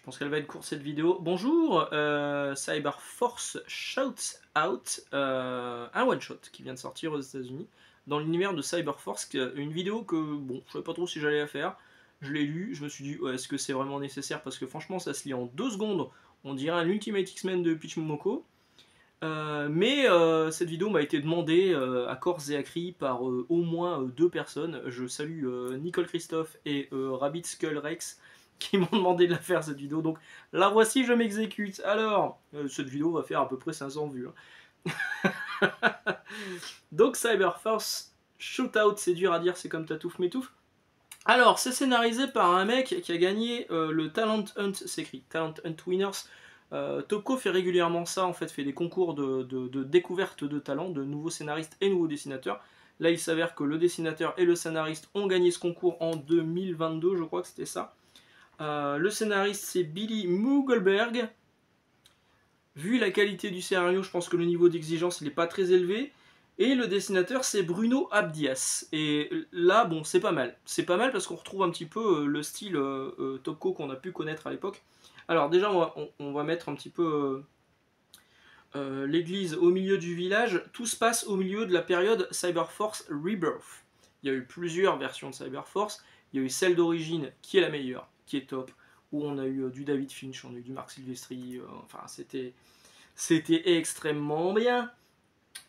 pense qu'elle va être courte cette vidéo. Bonjour, Cyberforce Shouts Out, un one-shot qui vient de sortir aux États-Unis dans l'univers de Cyberforce. Une vidéo que, bon, je savais pas trop si j'allais la faire. Je l'ai lu, je me suis dit, ouais, est-ce que c'est vraiment nécessaire? Parce que franchement, ça se lit en 2 secondes. On dirait un Ultimate X-Men de Peach Momoko. Cette vidéo m'a été demandée à corps et à cri par au moins 2 personnes. Je salue Nicole Christophe et Rabbit Skull Rex qui m'ont demandé de la faire cette vidéo. Donc la voici, je m'exécute. Alors, cette vidéo va faire à peu près 500 vues. Hein. Donc Cyberforce Shootout, c'est dur à dire, c'est comme Tatouf Métouf. Alors, c'est scénarisé par un mec qui a gagné le Talent Hunt, c'est écrit Talent Hunt Winners. Topco fait régulièrement ça, en fait, fait des concours de découverte de talents, de nouveaux scénaristes et nouveaux dessinateurs. Là, il s'avère que le dessinateur et le scénariste ont gagné ce concours en 2022, je crois que c'était ça. Le scénariste, c'est Billy Mugelberg. Vu la qualité du scénario, je pense que le niveau d'exigence, il n'est pas très élevé. Et le dessinateur, c'est Bruno Abdias. Et là, bon, c'est pas mal. C'est pas mal parce qu'on retrouve un petit peu le style Topco qu'on a pu connaître à l'époque. Alors déjà, on va mettre un petit peu l'église au milieu du village. Tout se passe au milieu de la période Cyberforce Rebirth. Il y a eu plusieurs versions de Cyberforce. Il y a eu celle d'origine qui est la meilleure, qui est top, où on a eu du David Finch, on a eu du Marc Silvestri, enfin c'était extrêmement bien.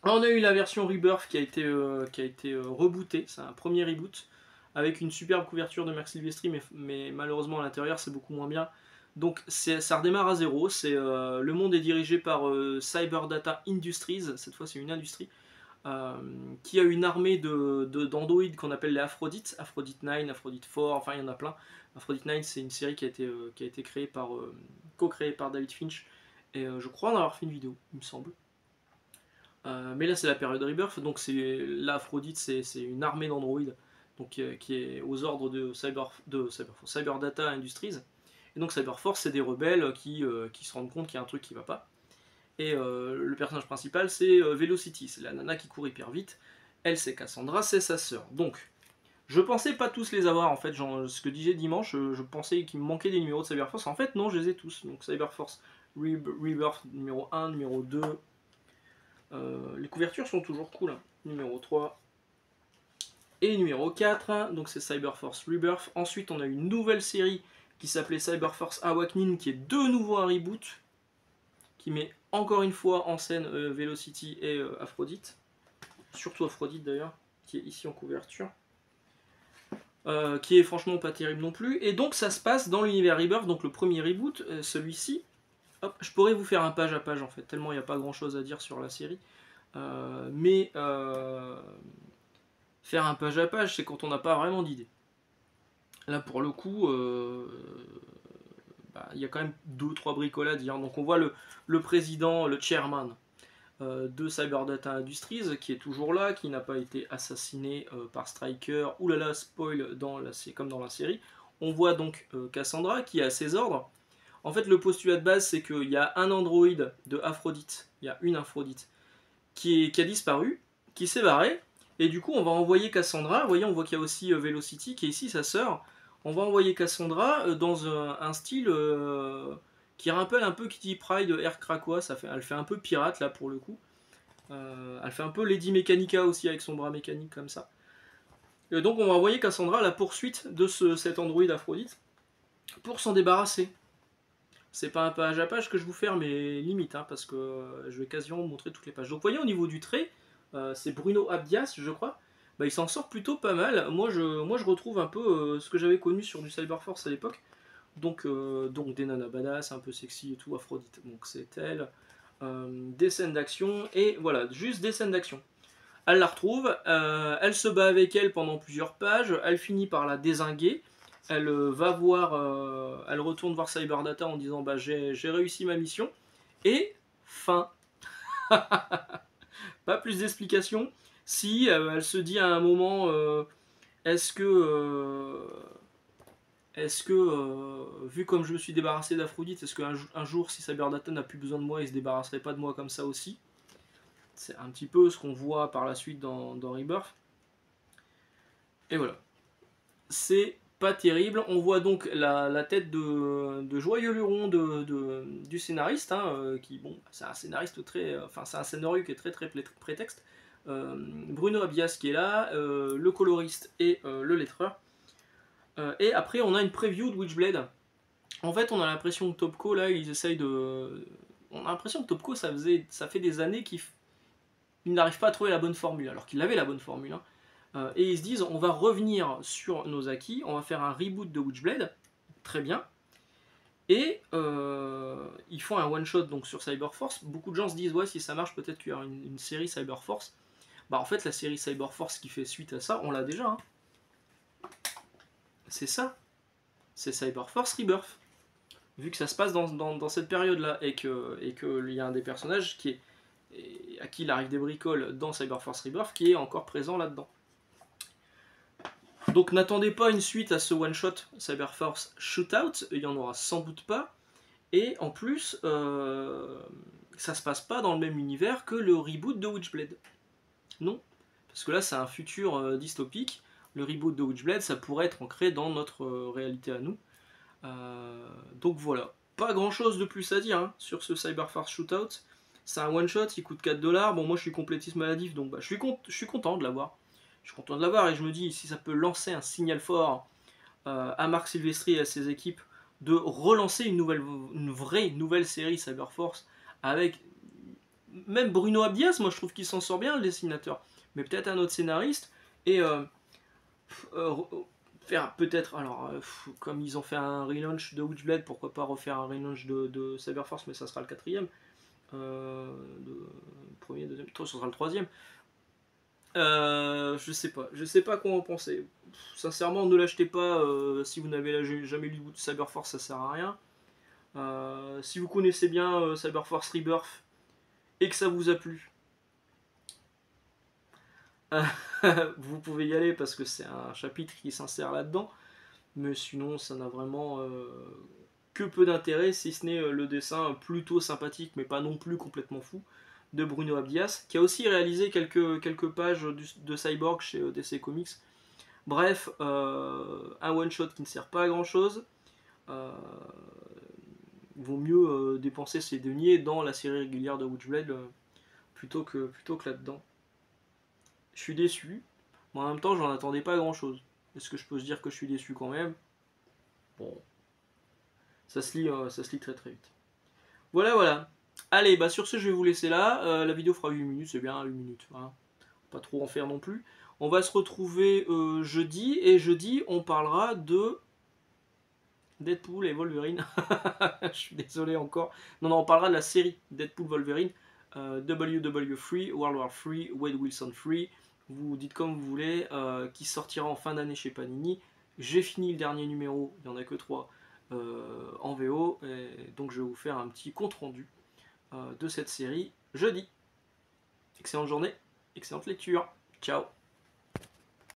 On a eu la version Rebirth qui a été rebootée, c'est un premier reboot, avec une superbe couverture de Marc Silvestri, mais malheureusement à l'intérieur c'est beaucoup moins bien. Donc ça redémarre à zéro, le monde est dirigé par Cyberdata Industries, cette fois c'est une industrie, qui a une armée d'androïdes qu'on appelle les Aphrodite, Aphrodite 9, Aphrodite 4, enfin il y en a plein. Aphrodite 9 c'est une série qui a été créée co-créée par David Finch, et je crois en avoir fait une vidéo, il me semble. Mais là c'est la période Rebirth, donc l'Aphrodite c'est une armée d'androïdes donc, qui est aux ordres de Cyberdata Industries. Et donc Cyberforce c'est des rebelles qui se rendent compte qu'il y a un truc qui va pas. Et le personnage principal c'est Velocity, c'est la nana qui court hyper vite. Elle c'est Cassandra, c'est sa sœur. Donc je pensais pas tous les avoir en fait, ce que disais dimanche, je pensais qu'il me manquait des numéros de Cyberforce. En fait non, je les ai tous. Donc Cyberforce Rebirth numéro 1, numéro 2. Les couvertures sont toujours cool. Hein. Numéro 3 et numéro 4. Donc c'est Cyberforce Rebirth. Ensuite on a une nouvelle série qui s'appelait Cyberforce Awakening, qui est de nouveau un reboot, qui met encore une fois en scène Velocity et Aphrodite. Surtout Aphrodite d'ailleurs, qui est ici en couverture. Qui est franchement pas terrible non plus. Et donc ça se passe dans l'univers Rebirth, donc le premier reboot, celui-ci. Hop, je pourrais vous faire un page à page en fait, tellement il n'y a pas grand chose à dire sur la série. Faire un page à page, c'est quand on n'a pas vraiment d'idée. Là pour le coup, il y a quand même 2-3 bricoles à dire. Donc on voit le président, le chairman de Cyberdata Industries, qui est toujours là, qui n'a pas été assassiné par Stryker. Oulala, spoil, comme dans la série. On voit donc Cassandra, qui est à ses ordres. En fait, le postulat de base, c'est qu'il y a un androïde de Aphrodite, il y a une Aphrodite, qui a disparu, qui s'est barré, et du coup, on va envoyer Cassandra. Vous voyez, on voit qu'il y a aussi Velocity, qui est ici, sa sœur. On va envoyer Cassandra dans un style qui rappelle un peu Kitty Pryde Air Krakoa. Elle fait un peu pirate, là, pour le coup. Elle fait un peu Lady Mechanica aussi, avec son bras mécanique, comme ça. Et donc, on va envoyer Cassandra à la poursuite de cet androïde Aphrodite, pour s'en débarrasser. C'est pas un page à page que je vous fais, mais limite, hein, parce que je vais quasiment vous montrer toutes les pages. Donc, vous voyez, au niveau du trait, c'est Bruno Abdias, je crois. Il s'en sort plutôt pas mal. Moi, je retrouve un peu ce que j'avais connu sur du Cyberforce à l'époque. Donc des nanas badass, un peu sexy et tout, Aphrodite. Donc, c'est elle. Des scènes d'action, et voilà, juste des scènes d'action. Elle la retrouve, elle se bat avec elle pendant plusieurs pages, elle finit par la dézinguer. Elle elle retourne voir Cyberdata en disant j'ai réussi ma mission, et fin. Pas plus d'explications. Si elle se dit à un moment est-ce que vu comme je me suis débarrassé d'Aphrodite, est-ce qu'un jour si Cyberdata n'a plus besoin de moi, il se débarrasserait pas de moi comme ça aussi? C'est un petit peu ce qu'on voit par la suite dans Rebirth. Et voilà. C'est pas terrible. On voit donc la tête de Joyeux Luron du scénariste, hein, qui, bon, c'est un scénariste très. Enfin, c'est un scénario qui est très prétexte. Bruno Abias qui est là, le coloriste et le lettreur. Et après, on a une preview de Witchblade. En fait, on a l'impression que Topco, là, ils essayent de. On a l'impression que Topco, ça fait des années qu'ils n'arrivent pas à trouver la bonne formule, alors qu'ils avaient la bonne formule. Hein. Et ils se disent, on va revenir sur nos acquis, on va faire un reboot de Witchblade, très bien. Et ils font un one-shot donc sur Cyberforce. Beaucoup de gens se disent, ouais, si ça marche, peut-être qu'il y aura une série Cyberforce. Bah en fait, la série Cyberforce qui fait suite à ça, on l'a déjà. Hein. C'est ça. C'est Cyberforce Rebirth. Vu que ça se passe dans cette période-là et qu'il y a un des personnages à qui il arrive des bricoles dans Cyberforce Rebirth qui est encore présent là-dedans. Donc n'attendez pas une suite à ce one-shot Cyberforce Shootout, il n'y en aura sans doute pas. Et en plus, ça se passe pas dans le même univers que le reboot de Witchblade. Non, parce que là c'est un futur dystopique. Le reboot de Witchblade, ça pourrait être ancré dans notre réalité à nous. Donc voilà, pas grand chose de plus à dire hein, sur ce Cyberforce Shootout. C'est un one shot, il coûte 4$. Bon, moi je suis complétiste maladif, donc bah, je suis content de l'avoir. Je suis content de l'avoir et je me dis si ça peut lancer un signal fort à Marc Silvestri et à ses équipes de relancer une vraie nouvelle série Cyberforce avec même Bruno Abdias, moi je trouve qu'il s'en sort bien le dessinateur, mais peut-être un autre scénariste et euh, faire peut-être, alors comme ils ont fait un relaunch de Witchblade, pourquoi pas refaire un relaunch de Cyberforce, mais ça sera le quatrième, premier, deuxième, ce sera le troisième. Je sais pas quoi en penser. Sincèrement, ne l'achetez pas si vous n'avez jamais lu Cyberforce, ça sert à rien. Si vous connaissez bien Cyberforce Rebirth et que ça vous a plu, vous pouvez y aller parce que c'est un chapitre qui s'insère là-dedans. Mais sinon, ça n'a vraiment que peu d'intérêt, si ce n'est le dessin plutôt sympathique, mais pas non plus complètement fou, de Bruno Abdias, qui a aussi réalisé quelques pages de Cyborg chez DC Comics. Bref, un one-shot qui ne sert pas à grand-chose. Vaut mieux dépenser ses deniers dans la série régulière de Witchblade plutôt que là-dedans. Je suis déçu, mais en même temps, j'en attendais pas grand-chose. Est-ce que je peux se dire que je suis déçu quand même? Bon, ça se lit très très vite. Voilà. Allez, bah sur ce, je vais vous laisser là. La vidéo fera 8 minutes, c'est bien 8 minutes. Hein. Pas trop en faire non plus. On va se retrouver jeudi, et jeudi, on parlera de Deadpool et Wolverine. Je suis désolé encore. Non, on parlera de la série Deadpool-Wolverine. WW3, World War 3, Wade Wilson 3. Vous dites comme vous voulez, qui sortira en fin d'année chez Panini. J'ai fini le dernier numéro, il n'y en a que 3 en VO, et donc je vais vous faire un petit compte rendu de cette série jeudi. Excellente journée, excellente lecture, ciao.